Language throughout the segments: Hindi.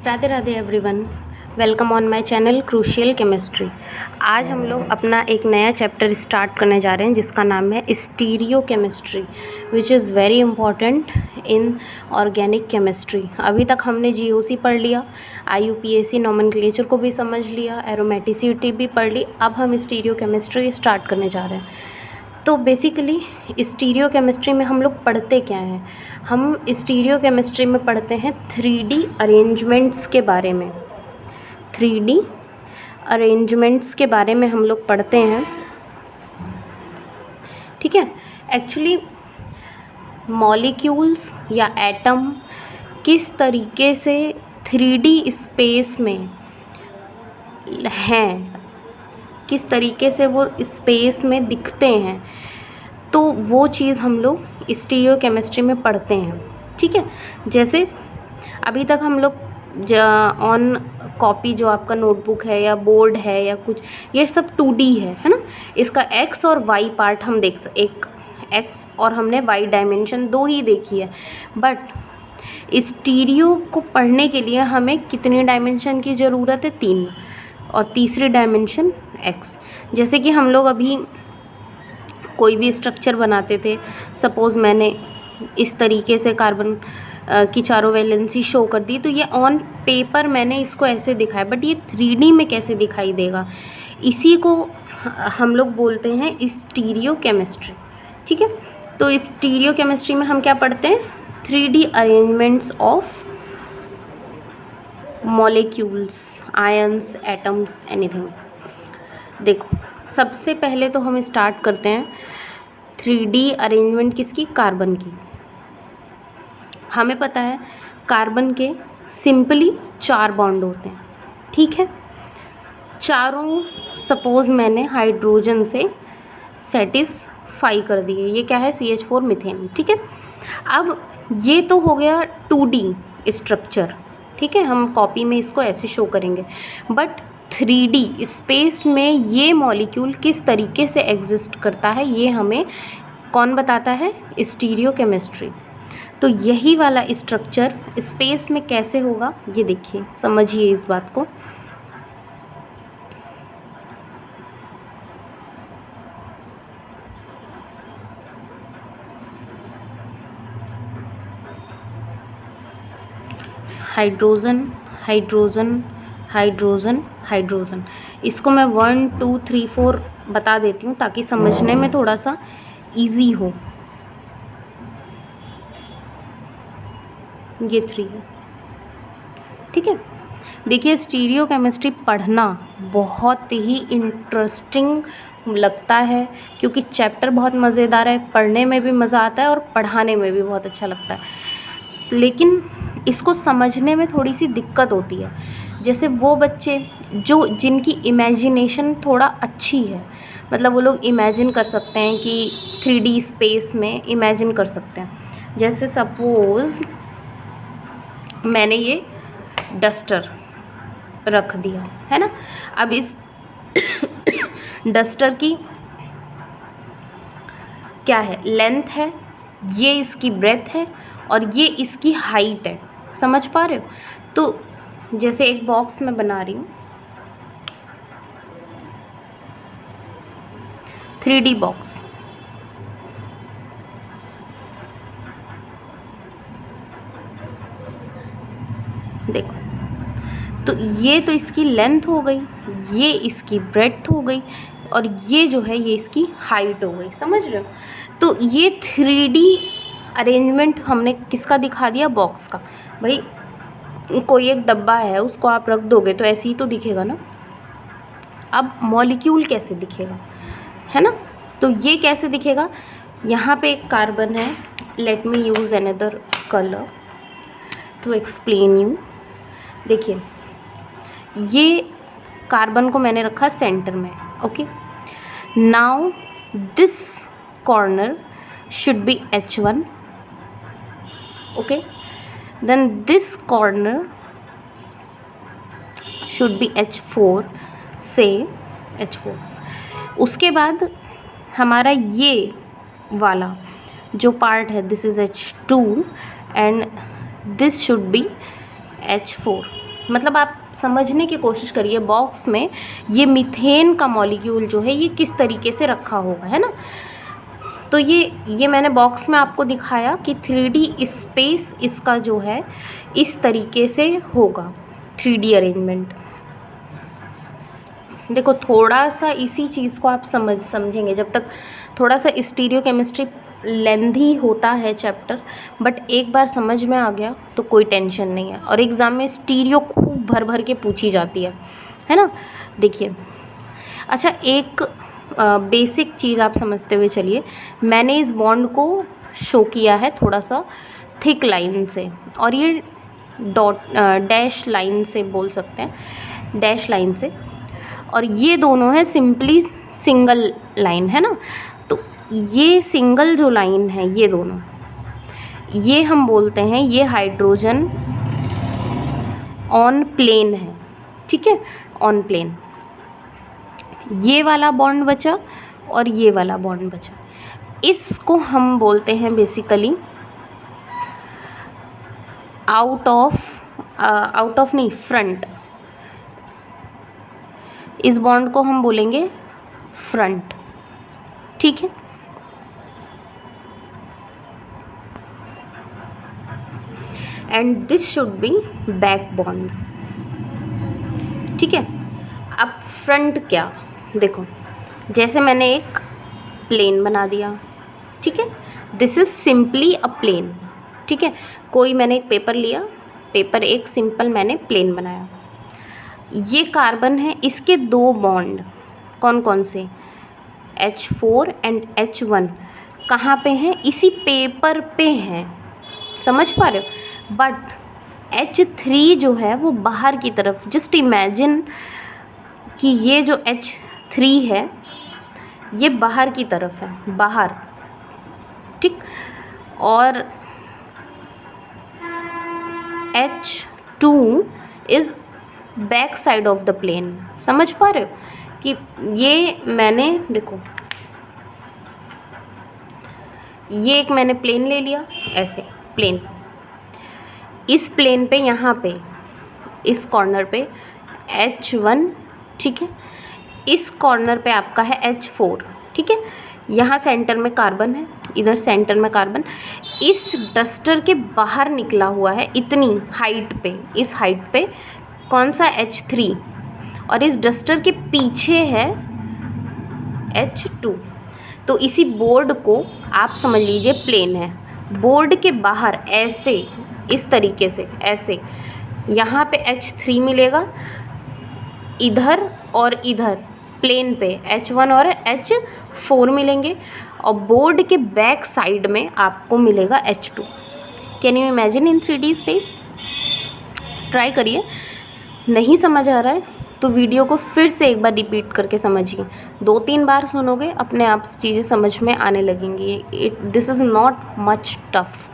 Radhe Radhe everyone, welcome on my channel crucial chemistry. आज हम लोग अपना एक नया चैप्टर स्टार्ट करने जा रहे हैं जिसका नाम है stereo chemistry, which is very important in organic chemistry. अभी तक हमने जीओसी पढ़ लिया, आईयूपीएसी नोमेनक्लेचर को भी समझ लिया, एरोमेटिसिटी भी पढ़ ली। अब हम स्टीरियो केमिस्ट्री स्टार्ट करने जा रहे हैं। तो बेसिकली स्टीरियो केमिस्ट्री में हम लोग पढ़ते क्या हैं? हम स्टीरियो केमिस्ट्री में पढ़ते हैं 3D अरेंजमेंट्स के बारे में। 3D अरेंजमेंट्स के बारे में हम लोग पढ़ते हैं, ठीक है। एक्चुअली मॉलिक्यूल्स या एटम किस तरीके से 3D स्पेस में हैं, किस तरीके से वो स्पेस में दिखते हैं, तो वो चीज़ हम लोग स्टीरियो केमिस्ट्री में पढ़ते हैं, ठीक है। जैसे अभी तक हम लोग ऑन कॉपी जो आपका नोटबुक है या बोर्ड है या कुछ, ये सब 2D है ना। इसका एक्स और वाई पार्ट हम एक एक्स और हमने वाई डायमेंशन दो ही देखी है, बट स्टीरियो को पढ़ने के लिए हमें कितनी डायमेंशन की ज़रूरत है? 3, और तीसरी डायमेंशन एक्स। जैसे कि हम लोग अभी कोई भी स्ट्रक्चर बनाते थे, सपोज़ मैंने इस तरीके से कार्बन की चारों वैलेंसी शो कर दी, तो ये ऑन पेपर मैंने इसको ऐसे दिखाया, बट ये 3D में कैसे दिखाई देगा, इसी को हम लोग बोलते हैं स्टीरियो केमिस्ट्री, ठीक है। तो स्टीरियो केमिस्ट्री में हम क्या पढ़ते हैं? 3D arrangements of molecules, ions, atoms, anything. देखो, सबसे पहले तो हम स्टार्ट करते हैं 3D अरेंजमेंट किसकी? कार्बन की। हमें पता है कार्बन के सिंपली 4 बॉन्ड होते हैं, ठीक है। चारों सपोज़ मैंने हाइड्रोजन से सेटिस्फाई कर दिए। ये क्या है? CH4 मीथेन, ठीक है। अब ये तो हो गया 2D स्ट्रक्चर, ठीक है। हम कॉपी में इसको ऐसे शो करेंगे, बट 3D स्पेस में ये मॉलिक्यूल किस तरीके से एग्जिस्ट करता है, ये हमें कौन बताता है? Stereo chemistry. तो यही वाला स्ट्रक्चर स्पेस में कैसे होगा, ये देखिए, समझिए इस बात को। Hydrogen, hydrogen, hydrogen, hydrogen. इसको मैं 1 2 3 4 बता देती हूँ ताकि समझने में थोड़ा सा इजी हो। ये 3 है, ठीक है। देखिए, स्टीरियो केमिस्ट्री पढ़ना बहुत ही इंटरेस्टिंग लगता है, क्योंकि चैप्टर बहुत मज़ेदार है, पढ़ने में भी मज़ा आता है और पढ़ाने में भी बहुत अच्छा लगता है। लेकिन इसको समझने में थोड़ी सी दिक्कत होती है। जैसे वो बच्चे जिनकी इमेजिनेशन थोड़ा अच्छी है, मतलब वो लोग इमेजिन कर सकते हैं कि 3D स्पेस में इमेजिन कर सकते हैं। जैसे सपोज़ मैंने ये डस्टर रख दिया है ना। अब इस डस्टर की क्या है? लेंथ है, ये इसकी ब्रेथ है, और ये इसकी हाइट है। समझ पा रहे हो? तो जैसे एक बॉक्स में बना रही हूँ, 3D बॉक्स। देखो, तो ये तो इसकी लेंथ हो गई, ये इसकी ब्रेड्थ हो गई, और ये जो है ये इसकी हाइट हो गई। समझ रहे हो? तो ये 3D अरेंजमेंट हमने किसका दिखा दिया? बॉक्स का। भाई, कोई एक डब्बा है, उसको आप रख दोगे तो ऐसे ही तो दिखेगा ना। अब मॉलिक्यूल कैसे दिखेगा, है ना? तो ये कैसे दिखेगा? यहाँ पे एक कार्बन है। Let me use another colour to explain you. देखिए, ये कार्बन को मैंने रखा सेंटर में, okay. Now this corner should be H1, okay. Then this corner should be H4, say H4। उसके बाद हमारा ये वाला जो पार्ट है, this is H2 and this should be H4, मतलब आप समझने की कोशिश करिए बॉक्स में ये मीथेन का मॉलिक्यूल जो है ये किस तरीके से रखा होगा, है ना। तो ये मैंने बॉक्स में आपको दिखाया कि 3D स्पेस इसका जो है इस तरीके से होगा, 3D अरेंजमेंट। देखो थोड़ा सा इसी चीज़ को आप समझेंगे, जब तक थोड़ा सा स्टीरियो केमिस्ट्री लेंथी होता है चैप्टर, बट एक बार समझ में आ गया तो कोई टेंशन नहीं है। और एग्ज़ाम में स्टीरियो खूब भर भर के पूछी जाती है ना। देखिए अच्छा, एक बेसिक चीज़ आप समझते हुए चलिए। मैंने इस बॉन्ड को शो किया है थोड़ा सा थिक लाइन से, और ये डैश लाइन से बोल सकते हैं, डैश लाइन से, और ये दोनों है सिंपली सिंगल लाइन, है ना। तो ये सिंगल जो लाइन है ये दोनों, ये हम बोलते हैं ये हाइड्रोजन ऑन प्लेन है, ठीक है, ऑन प्लेन। ये वाला बॉन्ड बचा और ये वाला बॉन्ड बचा, इसको हम बोलते हैं बेसिकली आउट ऑफ नहीं, फ्रंट। इस बॉन्ड को हम बोलेंगे फ्रंट, ठीक है। And this should be back bond, ठीक है। अब फ्रंट क्या, देखो जैसे मैंने एक प्लेन बना दिया, ठीक है, this is simply a plane, ठीक है। कोई मैंने एक पेपर लिया, पेपर एक सिंपल मैंने प्लेन बनाया। ये कार्बन है, इसके दो बॉन्ड कौन कौन से, H4 एंड H1 कहाँ पे हैं, इसी पेपर पे हैं, समझ पा रहे हो। बट H3 जो है वो बाहर की तरफ, जस्ट इमेजिन कि ये जो H3 है ये बाहर की तरफ है, बाहर, ठीक। और H2 is back side of the plane, समझ पा रहे हो कि ये मैंने, देखो ये एक मैंने प्लेन ले लिया, ऐसे प्लेन, इस प्लेन पे यहाँ पे इस कॉर्नर पे H1, ठीक है, इस कॉर्नर पे आपका है H4, ठीक है। यहाँ सेंटर में कार्बन है, इधर सेंटर में कार्बन, इस डस्टर के बाहर निकला हुआ है इतनी हाइट पे, इस हाइट पे कौन सा H3, और इस डस्टर के पीछे है H2। तो इसी बोर्ड को आप समझ लीजिए प्लेन है, बोर्ड के बाहर ऐसे इस तरीके से, ऐसे यहाँ पे H3 मिलेगा, इधर और इधर प्लेन पे H1 और H4 मिलेंगे, और बोर्ड के बैक साइड में आपको मिलेगा H2। Can you imagine in 3D space. Try करिए, नहीं समझ आ रहा है तो वीडियो को फिर से एक बार रिपीट करके समझिए, 2-3 बार सुनोगे अपने आप चीज़ें समझ में आने लगेंगी। This is not much tough.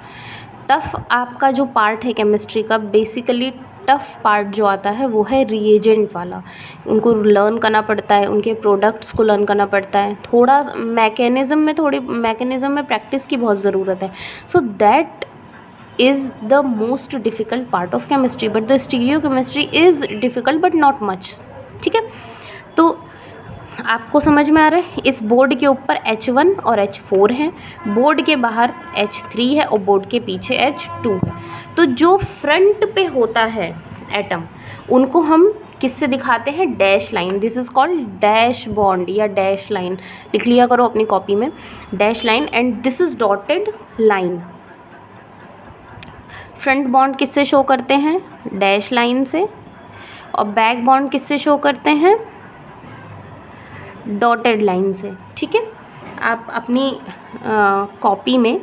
आपका जो पार्ट है केमिस्ट्री का, बेसिकली टफ पार्ट जो आता है वो है रिएजेंट वाला, उनको लर्न करना पड़ता है, उनके प्रोडक्ट्स को लर्न करना पड़ता है, थोड़ा मैकेनिज़्म में प्रैक्टिस की बहुत ज़रूरत है। So that is the most difficult part of chemistry, but the stereochemistry is difficult but not much, ठीक है। तो आपको समझ में आ रहा है, इस बोर्ड के ऊपर H1 और H4 हैं, बोर्ड के बाहर H3 है और बोर्ड के पीछे H2 है। तो जो फ्रंट पे होता है एटम, उनको हम किससे दिखाते हैं, dash line. This is called dash bond या डैश लाइन, लिख लिया करो अपनी कॉपी में, dash line. And this is dotted line. Front bond किससे शो करते हैं, डैश लाइन से, और बैक बॉन्ड किससे शो करते हैं, डॉटेड लाइन से, ठीक है। आप अपनी कॉपी में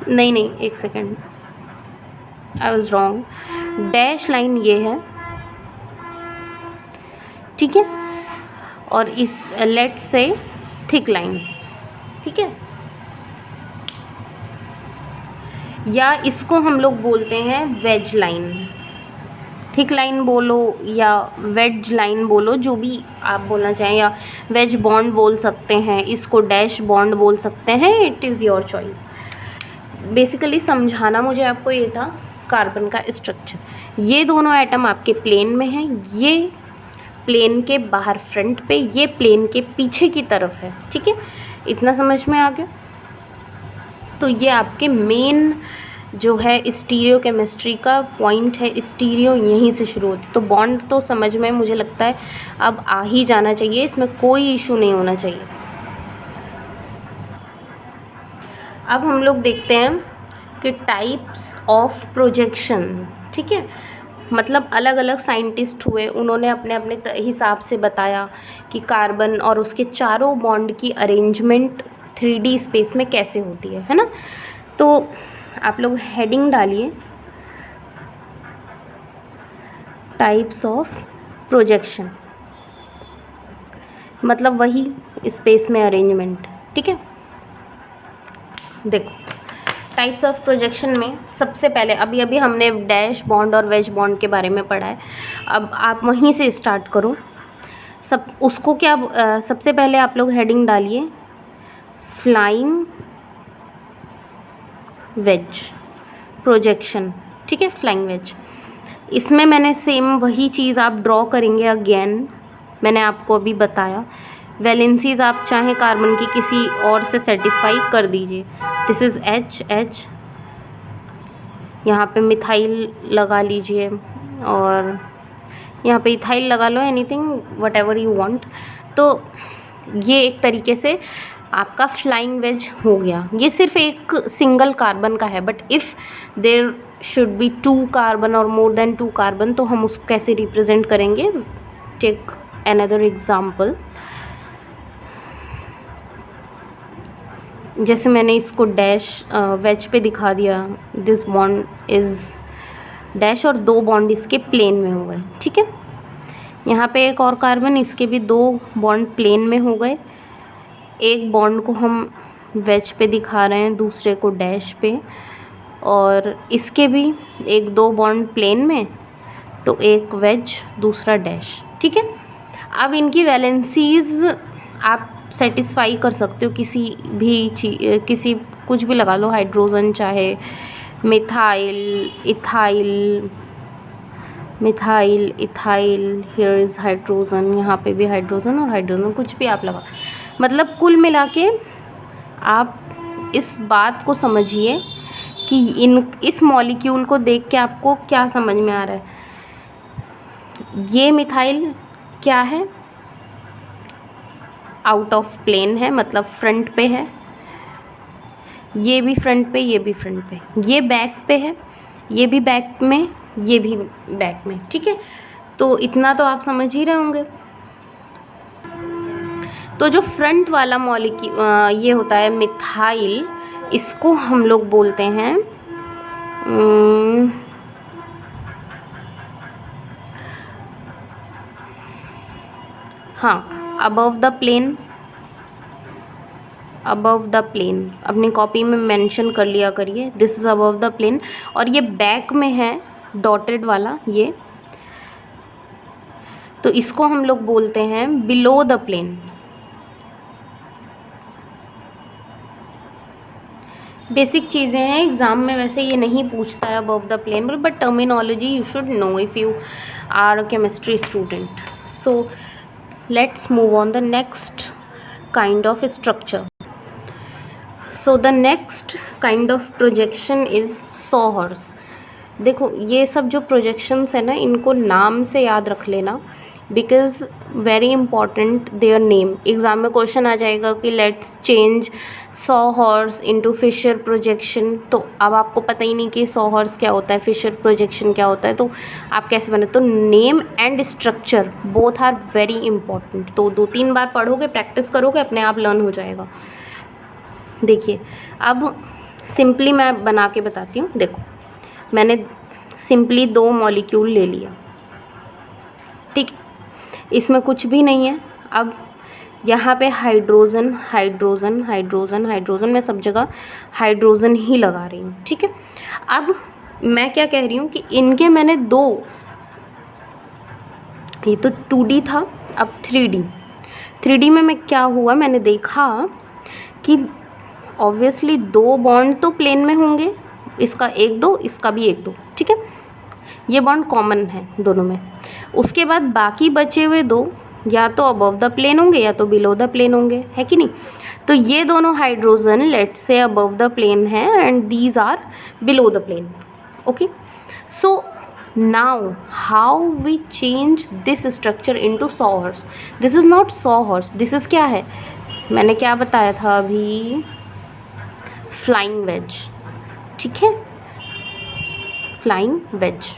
नहीं, एक second, I was wrong. Dash line ये है, ठीक है, और इस लेट से थिक लाइन, ठीक है, या इसको हम लोग बोलते हैं वेज लाइन। थिक लाइन बोलो या वेज लाइन बोलो, जो भी आप बोलना चाहें, या वेज बॉन्ड बोल सकते हैं, इसको डैश बॉन्ड बोल सकते हैं, it is your choice. Basically समझाना मुझे आपको ये था कार्बन का स्ट्रक्चर। ये दोनों एटम आपके प्लेन में हैं, ये प्लेन के बाहर फ्रंट पे, ये प्लेन के पीछे की तरफ है। ठीक है, इतना समझ में आ गया। तो ये आपके मेन जो है स्टीरियो केमिस्ट्री का पॉइंट है। स्टीरियो यहीं से शुरू होती, तो बॉन्ड तो समझ में मुझे लगता है अब आ ही जाना चाहिए, इसमें कोई इशू नहीं होना चाहिए। अब हम लोग देखते हैं कि टाइप्स ऑफ प्रोजेक्शन। ठीक है, मतलब अलग अलग साइंटिस्ट हुए, उन्होंने अपने अपने हिसाब से बताया कि कार्बन और उसके चारों बॉन्ड की अरेंजमेंट 3D स्पेस में कैसे होती है ना। तो आप लोग हेडिंग डालिए टाइप्स ऑफ प्रोजेक्शन, मतलब वही स्पेस में अरेंजमेंट। ठीक है, देखो टाइप्स ऑफ प्रोजेक्शन में सबसे पहले अभी हमने डैश बॉन्ड और वेज बॉन्ड के बारे में पढ़ा है। अब आप वहीं से स्टार्ट करो सब उसको क्या सबसे पहले आप लोग हेडिंग डालिए फ्लाइंग वेज प्रोजेक्शन। ठीक है, फ्लाइंग वेज। इसमें मैंने सेम वही चीज़ आप ड्रॉ करेंगे अगेन, मैंने आपको अभी बताया। वैलेंसीज आप चाहें कार्बन की किसी और से सेटिस्फाई कर दीजिए। दिस इज़ H, यहाँ पे मिथाइल लगा लीजिए और यहाँ पे इथाइल लगा लो, anything whatever you want. तो ये एक तरीके से आपका फ्लाइंग वेज हो गया। ये सिर्फ एक सिंगल कार्बन का है, but if there should be 2 carbon और मोर देन 2 कार्बन, तो हम उसको कैसे रिप्रेजेंट करेंगे। टेक अनदर एग्जाम्पल, जैसे मैंने इसको डैश वेज पे दिखा दिया, दिस बॉन्ड इज़ डैश और 2 बॉन्ड इसके प्लेन में हो गए। ठीक है, यहाँ पे एक और कार्बन, इसके भी 2 बॉन्ड प्लेन में हो गए। एक बॉन्ड को हम वेज पे दिखा रहे हैं, दूसरे को डैश पे, और इसके भी 1-2 बॉन्ड प्लेन में, तो एक वेज दूसरा डैश। ठीक है, अब इनकी वैलेंसीज आप सेटिस्फाई कर सकते हो किसी भी किसी कुछ भी लगा लो, हाइड्रोजन चाहे methyl ethyl, here is hydrogen, यहाँ पे भी हाइड्रोजन और हाइड्रोजन, कुछ भी आप लगा। मतलब कुल मिला के आप इस बात को समझिए कि इस मॉलिक्यूल को देख के आपको क्या समझ में आ रहा है। ये मिथाइल क्या है, आउट ऑफ प्लेन है, मतलब फ्रंट पे है। ये भी फ्रंट पे, ये भी फ्रंट पे, ये बैक पे है, ये भी बैक में, ये भी बैक में। ठीक है, तो इतना तो आप समझ ही रहे होंगे। तो जो फ्रंट वाला मॉलिक्यूल ये होता है मिथाइल, इसको हम लोग बोलते हैं हाँ, अबव द प्लेन। अपनी कॉपी में मेंशन कर लिया करिए, this is above the plane. और ये बैक में है डॉटेड वाला ये, तो इसको हम लोग बोलते हैं बिलो द प्लेन। बेसिक चीज़ें हैं, एग्ज़ाम में वैसे ये नहीं पूछता है above the plane, but terminology you should know if you are a chemistry student. So let's move on the next kind of structure. So the next kind of projection is Sawhorse. देखो ये सब जो प्रोजेक्शंस है ना, इनको नाम से याद रख लेना, because very important their name. Exam में क्वेश्चन आ जाएगा कि let's change sawhorse into Fischer projection, तो अब आपको पता ही नहीं कि सॉहॉर्स क्या होता है, फिशर प्रोजेक्शन क्या होता है, तो आप कैसे बने। तो name and structure both are very important. तो 2-3 बार पढ़ोगे, प्रैक्टिस करोगे, अपने आप लर्न हो जाएगा। देखिए अब सिंपली मैं बना के बताती हूँ। देखो मैंने सिंपली 2 मॉलिक्यूल ले लिया, ठीक, इसमें कुछ भी नहीं है। अब यहाँ पे हाइड्रोजन हाइड्रोजन हाइड्रोजन हाइड्रोजन, मैं सब जगह हाइड्रोजन ही लगा रही हूँ, ठीक है। अब मैं क्या कह रही हूँ कि इनके मैंने 2, ये तो 2D था, अब 3D में मैं क्या हुआ, मैंने देखा कि ऑब्वियसली 2 बॉन्ड तो प्लेन में होंगे, इसका 1 2, इसका भी 1 2, ठीक है, ये बॉन्ड कॉमन है दोनों में। उसके बाद बाकी बचे हुए 2 या तो अबव द प्लेन होंगे या तो बिलो द प्लेन होंगे, है कि नहीं। तो ये दोनों hydrogen let's say above the plane है and these are below the plane. Okay, so now how we change this structure into sawhorse. This is not sawhorse, this is क्या है, मैंने क्या बताया था अभी, फ्लाइंग वेज, ठीक है, फ्लाइंग वेज।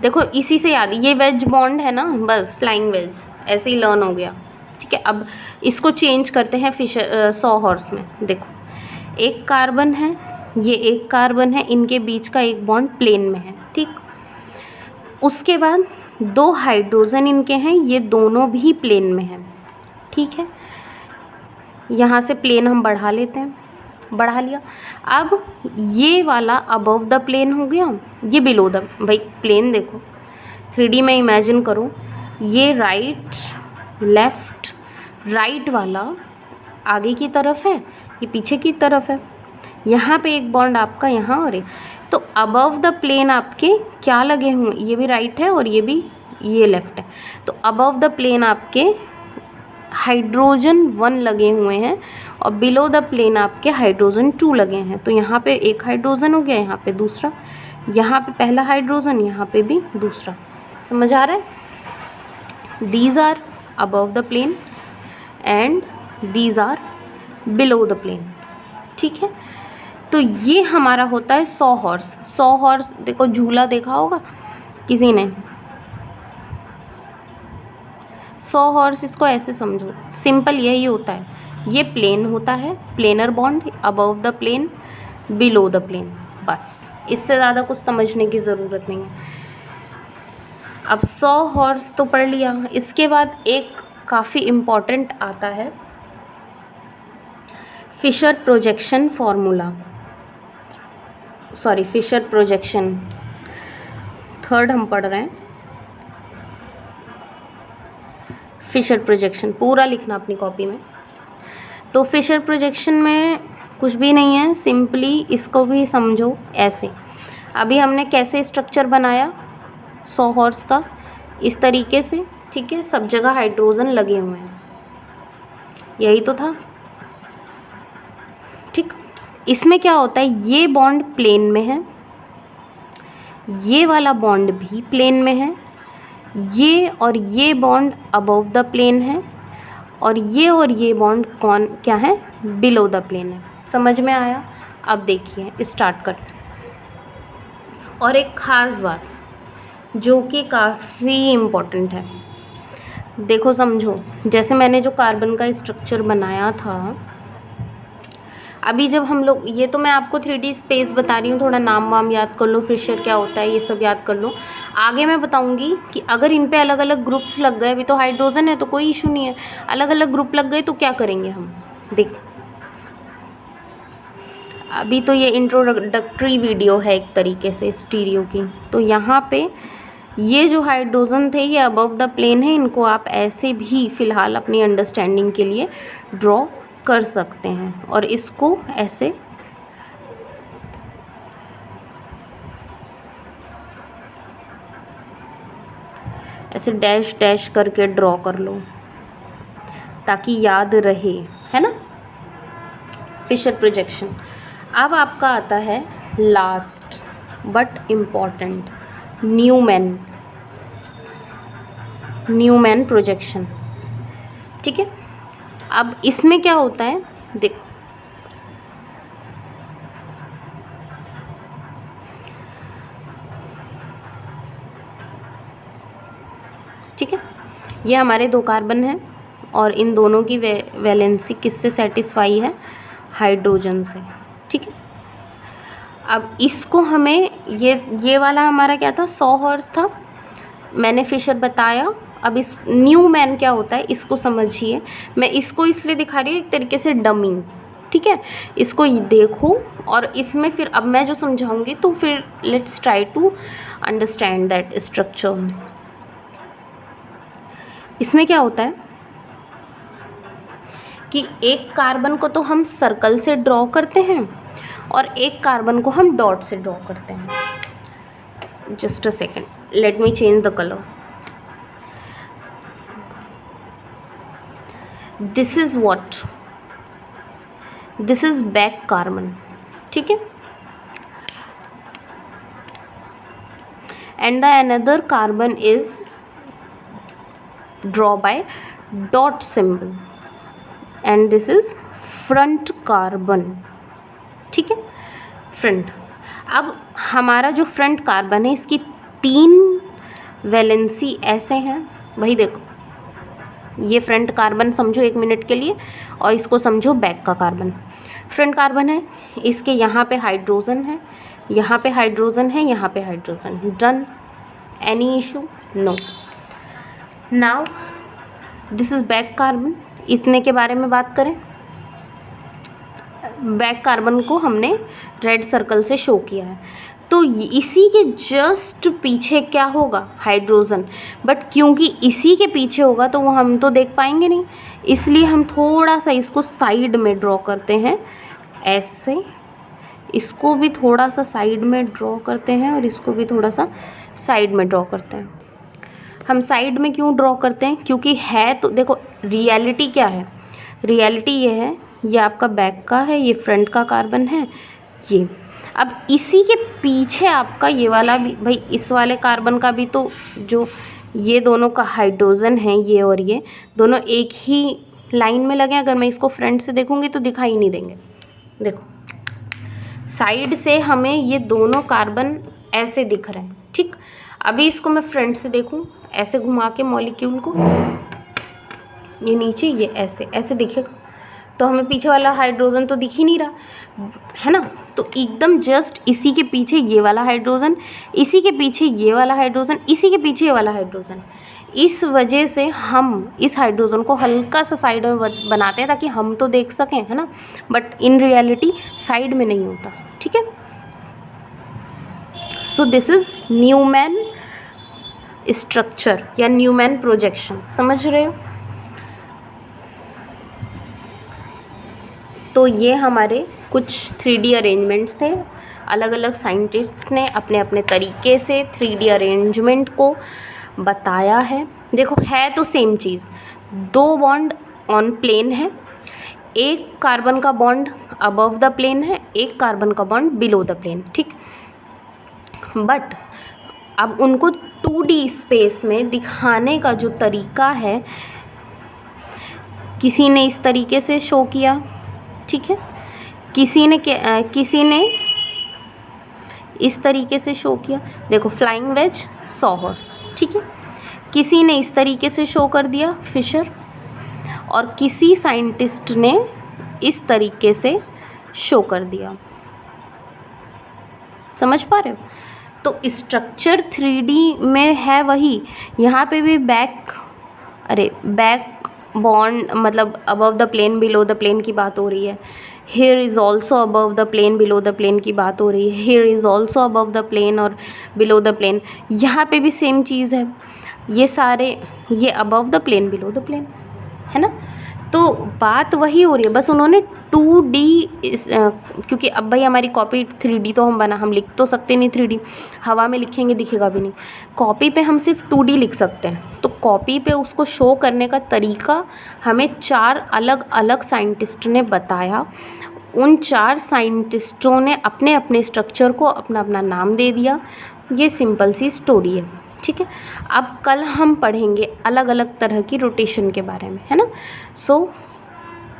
देखो इसी से याद, ये वेज बॉन्ड है ना, बस फ्लाइंग वेज ऐसे ही लर्न हो गया, ठीक है। अब इसको चेंज करते हैं फिशर सॉहॉर्स में। देखो एक कार्बन है, ये एक कार्बन है, इनके बीच का एक बॉन्ड प्लेन में है, ठीक। उसके बाद 2 हाइड्रोजन इनके हैं, ये दोनों भी प्लेन में हैं, ठीक है। यहाँ से प्लेन हम बढ़ा लेते हैं, बढ़ा लिया। अब ये वाला अबव द प्लेन हो गया, ये बिलो द, भाई प्लेन देखो 3D में इमेजिन करो, ये राइट लेफ़्ट, राइट वाला आगे की तरफ है, ये पीछे की तरफ है, यहाँ पे एक बॉन्ड आपका यहाँ और तो अबव द प्लेन आपके क्या लगे हुए, ये भी राइट है और ये भी, ये लेफ़्ट है। तो अबव द प्लेन आपके हाइड्रोजन 1 लगे हुए हैं और बिलो द प्लेन आपके हाइड्रोजन 2 लगे हैं। तो यहाँ पे एक हाइड्रोजन हो गया, यहाँ पे दूसरा, यहाँ पे पहला हाइड्रोजन, यहाँ पे भी दूसरा। समझ आ रहा है। These are above the plane and these are below the plane, ठीक है। तो ये हमारा होता है सॉहॉर्स। सॉहॉर्स देखो, झूला देखा होगा किसी ने, सॉहॉर्स इसको ऐसे समझो, सिंपल यही होता है, ये प्लेन होता है, planar bond above the plane below the plane, बस इससे ज़्यादा कुछ समझने की ज़रूरत नहीं है। अब सॉहॉर्स तो पढ़ लिया, इसके बाद एक काफ़ी इम्पॉर्टेंट आता है Fischer projection formula, sorry Fischer projection, 3rd हम पढ़ रहे हैं। फिशर प्रोजेक्शन पूरा लिखना अपनी कॉपी में। तो फिशर प्रोजेक्शन में कुछ भी नहीं है, सिंपली इसको भी समझो ऐसे। अभी हमने कैसे स्ट्रक्चर बनाया सॉहॉर्स का, इस तरीके से, ठीक है, सब जगह हाइड्रोजन लगे हुए हैं, यही तो था, ठीक। इसमें क्या होता है, ये बॉन्ड प्लेन में है, ये वाला बॉन्ड भी प्लेन में है, ये और ये बॉन्ड अबव द प्लेन है और ये बॉन्ड कौन क्या है, बिलो द प्लेन है। समझ में आया। अब देखिए स्टार्ट करते हैं। और एक ख़ास बात जो कि काफ़ी इम्पोर्टेंट है, देखो समझो, जैसे मैंने जो कार्बन का स्ट्रक्चर बनाया था, अभी जब हम लोग, ये तो मैं आपको 3D स्पेस बता रही हूँ, थोड़ा नाम वाम याद कर लो, फिशर क्या होता है ये सब याद कर लो। आगे मैं बताऊँगी कि अगर इन पे अलग अलग ग्रुप्स लग गए, अभी तो हाइड्रोजन है तो कोई इशू नहीं है, अलग अलग ग्रुप लग गए तो क्या करेंगे हम, देख। अभी तो ये इंट्रोडक्टरी वीडियो है एक तरीके से स्टीरियो की। तो यहाँ पे ये जो हाइड्रोजन थे ये अबव द प्लेन है, इनको आप ऐसे भी फ़िलहाल अपनी अंडरस्टैंडिंग के लिए ड्रॉ कर सकते हैं और इसको ऐसे ऐसे डैश डैश करके ड्रॉ कर लो ताकि याद रहे, है ना। Fischer projection. अब आपका आता है last but important, Newman projection, ठीक है। अब इसमें क्या होता है, देखो ठीक है, ये हमारे 2 कार्बन हैं और इन दोनों की वैलेंसी किससे सेटिस्फाई है, हाइड्रोजन से, ठीक है। अब इसको हमें ये वाला हमारा क्या था, सॉहॉर्स था, मैंने फिशर बताया। अब इस न्यूमैन क्या होता है इसको समझिए, मैं इसको इसलिए दिखा रही हूँ एक तरीके से डमी, ठीक है। इसको देखो और इसमें फिर अब मैं जो समझाऊंगी तो फिर let's try to understand that structure. इसमें क्या होता है, कि एक कार्बन को तो हम सर्कल से ड्रॉ करते हैं और एक कार्बन को हम डॉट से ड्रॉ करते हैं। Just a second, let me change the colour. This is what, this is back carbon, ठीक है। And the another carbon is draw bye dot symbol and this is front carbon, ठीक है, फ्रंट। अब हमारा जो फ्रंट कार्बन है इसकी 3 वैलेंसी ऐसे हैं भाई। देखो ये फ्रंट कार्बन समझो 1 मिनट के लिए और इसको समझो बैक का कार्बन। फ्रंट कार्बन है, इसके यहाँ पे हाइड्रोजन है, यहाँ पे हाइड्रोजन है, यहाँ पे hydrogen. Done, any issue? No. Now this is back carbon. इतने के बारे में बात करें, बैक कार्बन को हमने रेड सर्कल से शो किया है, तो इसी के जस्ट पीछे क्या होगा? हाइड्रोजन। बट क्योंकि इसी के पीछे होगा तो वो हम तो देख पाएंगे नहीं, इसलिए हम थोड़ा सा इसको साइड में ड्रॉ करते हैं ऐसे। इसको भी थोड़ा सा साइड में ड्रॉ करते हैं और इसको भी थोड़ा सा साइड में ड्रॉ करते हैं। हम साइड में क्यों ड्रॉ करते हैं? क्योंकि है तो देखो रियलिटी क्या है, रियलिटी ये है, ये आपका बैक का है, ये फ्रंट का कार्बन है ये। अब इसी के पीछे आपका ये वाला भी, भाई इस वाले कार्बन का भी तो जो ये दोनों का हाइड्रोजन है, ये और ये दोनों एक ही लाइन में लगे। अगर मैं इसको फ्रंट से देखूंगी तो दिखाई नहीं देंगे। देखो साइड से हमें ये दोनों कार्बन ऐसे दिख रहे हैं, ठीक। अभी इसको मैं फ्रंट से देखूं, ऐसे घुमा के मॉलिक्यूल को, ये नीचे ये ऐसे ऐसे दिखेगा, तो हमें पीछे वाला हाइड्रोजन तो दिख ही नहीं रहा है ना। तो एकदम जस्ट इसी के पीछे ये वाला हाइड्रोजन, इसी के पीछे ये वाला हाइड्रोजन, इसी के पीछे ये वाला हाइड्रोजन। इस वजह से हम इस हाइड्रोजन को हल्का सा साइड में बनाते हैं ताकि हम तो देख सकें, है ना। बट इन रियलिटी साइड में नहीं होता, ठीक है। So this is Newman structure या न्यूमैन प्रोजेक्शन, समझ रहे हो। तो ये हमारे कुछ 3D अरेंजमेंट्स थे। अलग अलग साइंटिस्ट ने अपने अपने तरीके से 3D अरेंजमेंट को बताया है। देखो है तो सेम चीज़, 2 बॉन्ड ऑन प्लेन है, एक कार्बन का बॉन्ड अबव द प्लेन है, एक कार्बन का बॉन्ड बिलो द प्लेन, ठीक। बट अब उनको 2D स्पेस में दिखाने का जो तरीका है, किसी ने इस तरीके से शो किया, ठीक है, किसी ने इस तरीके से शो किया। देखो फ्लाइंग वेज, सॉ हॉर्स, ठीक है। किसी ने इस तरीके से शो कर दिया, फिशर, और किसी साइंटिस्ट ने इस तरीके से शो कर दिया। समझ पा रहे हो। तो स्ट्रक्चर 3D में है वही, यहाँ पे भी बैक बॉन्ड मतलब above the plane below the plane की बात हो रही है। Here is also above the plane below the plane की बात हो रही है। Here is also above the plane और बिलो द प्लेन, यहाँ पे भी सेम चीज़ है। ये सारे ये above the plane below the plane है ना। तो बात वही हो रही है, बस उन्होंने 2D क्योंकि अब भाई हमारी कॉपी 3D तो हम लिख तो सकते नहीं 3D, हवा में लिखेंगे दिखेगा भी नहीं। कॉपी पे हम सिर्फ 2D लिख सकते हैं, तो कॉपी पे उसको शो करने का तरीका हमें 4 अलग अलग साइंटिस्ट ने बताया। उन 4 साइंटिस्टों ने अपने अपने स्ट्रक्चर को अपना अपना नाम दे दिया। ये सिंपल सी स्टोरी है, ठीक है। अब कल हम पढ़ेंगे अलग अलग तरह की रोटेशन के बारे में, है ना। So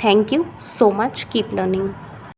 thank you so much, keep learning.